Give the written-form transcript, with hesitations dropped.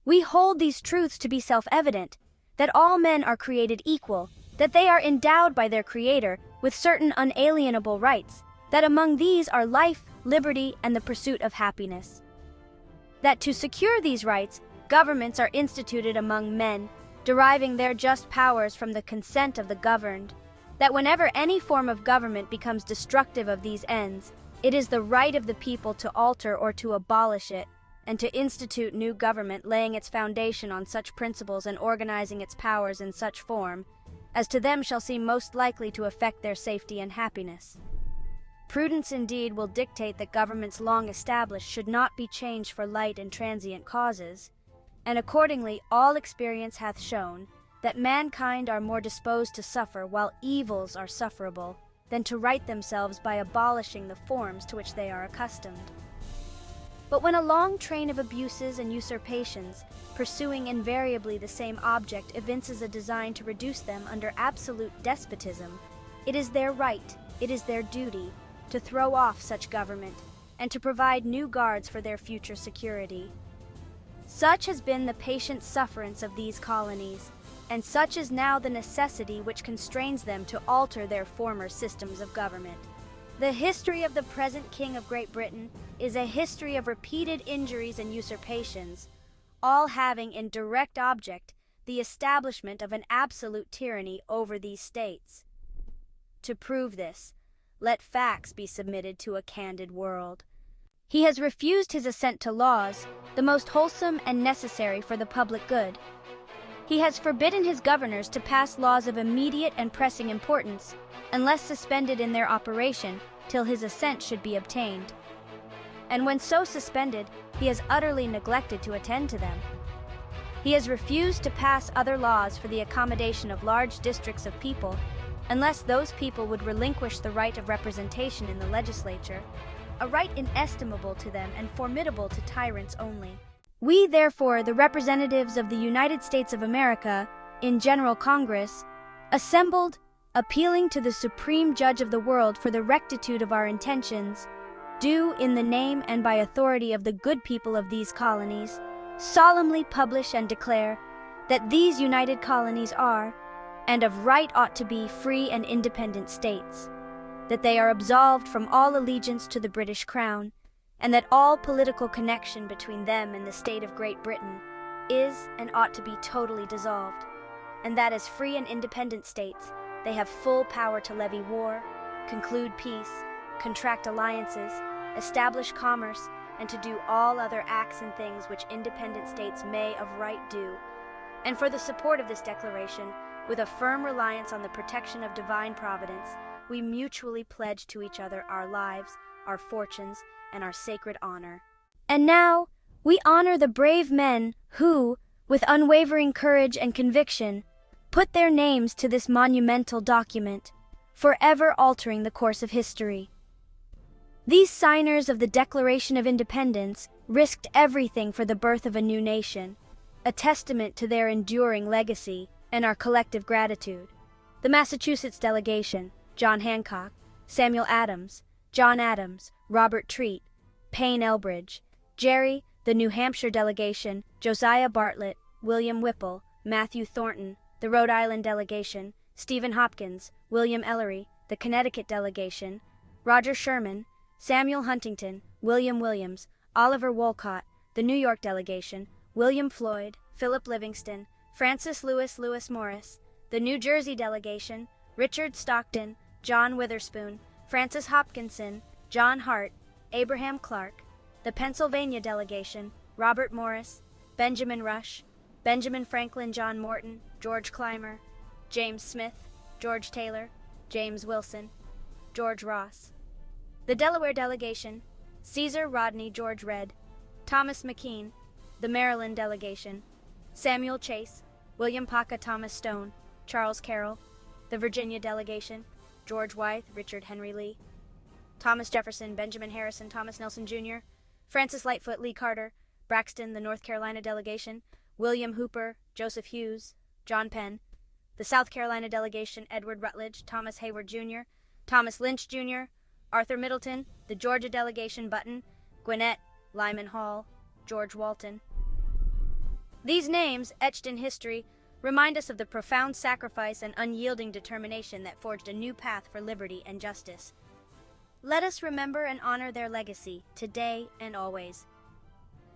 We hold these truths to be self-evident, that all men are created equal, that they are endowed by their Creator with certain unalienable rights, that among these are life, liberty, and the pursuit of happiness. That to secure these rights, governments are instituted among men, deriving their just powers from the consent of the governed. That whenever any form of government becomes destructive of these ends, it is the right of the people to alter or to abolish it, and to institute new government, laying its foundation on such principles and organizing its powers in such form as to them shall seem most likely to affect their safety and happiness. Prudence indeed will dictate that governments long established should not be changed for light and transient causes, and accordingly all experience hath shown that mankind are more disposed to suffer while evils are sufferable than to right themselves by abolishing the forms to which they are accustomed. But when a long train of abuses and usurpations, pursuing invariably the same object, evinces a design to reduce them under absolute despotism, it is their right, it is their duty, to throw off such government, and to provide new guards for their future security. Such has been the patient sufferance of these colonies, and such is now the necessity which constrains them to alter their former systems of government. The history of the present King of Great Britain is a history of repeated injuries and usurpations, all having in direct object the establishment of an absolute tyranny over these states. To prove this, let facts be submitted to a candid world. He has refused his assent to laws, the most wholesome and necessary for the public good. He has forbidden his governors to pass laws of immediate and pressing importance, unless suspended in their operation till his assent should be obtained. And when so suspended, he has utterly neglected to attend to them. He has refused to pass other laws for the accommodation of large districts of people, unless those people would relinquish the right of representation in the legislature, a right inestimable to them and formidable to tyrants only. We, therefore, the representatives of the United States of America, in General Congress, assembled, appealing to the Supreme Judge of the world for the rectitude of our intentions, do, in the name and by authority of the good people of these colonies, solemnly publish and declare that these united colonies are, and of right ought to be, free and independent states, that they are absolved from all allegiance to the British Crown, and that all political connection between them and the state of Great Britain is and ought to be totally dissolved, and that as free and independent states they have full power to levy war, conclude peace, contract alliances, establish commerce, and to do all other acts and things which independent states may of right do. And for the support of this declaration, with a firm reliance on the protection of divine providence, we mutually pledge to each other our lives, our fortunes, and our sacred honor. And now, we honor the brave men who, with unwavering courage and conviction, put their names to this monumental document, forever altering the course of history. These signers of the Declaration of Independence risked everything for the birth of a new nation, a testament to their enduring legacy and our collective gratitude. The Massachusetts delegation, John Hancock, Samuel Adams, John Adams, Robert Treat, Payne Elbridge; Jerry, the New Hampshire delegation, Josiah Bartlett, William Whipple, Matthew Thornton; the Rhode Island delegation, Stephen Hopkins, William Ellery; the Connecticut delegation, Roger Sherman, Samuel Huntington, William Williams, Oliver Wolcott; the New York delegation, William Floyd, Philip Livingston, Francis Lewis Morris; the New Jersey delegation, Richard Stockton, John Witherspoon, Francis Hopkinson, John Hart, Abraham Clark; the Pennsylvania delegation, Robert Morris, Benjamin Rush, Benjamin Franklin, John Morton, George Clymer, James Smith, George Taylor, James Wilson, George Ross; the Delaware delegation, Caesar Rodney George Redd, Thomas McKean; the Maryland delegation, Samuel Chase, William Paca Thomas Stone, Charles Carroll; the Virginia delegation, George Wythe, Richard Henry Lee; Thomas Jefferson, Benjamin Harrison, Thomas Nelson Jr., Francis Lightfoot, Lee Carter; Braxton; the North Carolina delegation, William Hooper, Joseph Hughes, John Penn; the South Carolina delegation, Edward Rutledge, Thomas Hayward Jr., Thomas Lynch Jr., Arthur Middleton; the Georgia delegation, Button, Gwinnett, Lyman Hall, George Walton; These names, etched in history, remind us of the profound sacrifice and unyielding determination that forged a new path for liberty and justice. Let us remember and honor their legacy, today and always.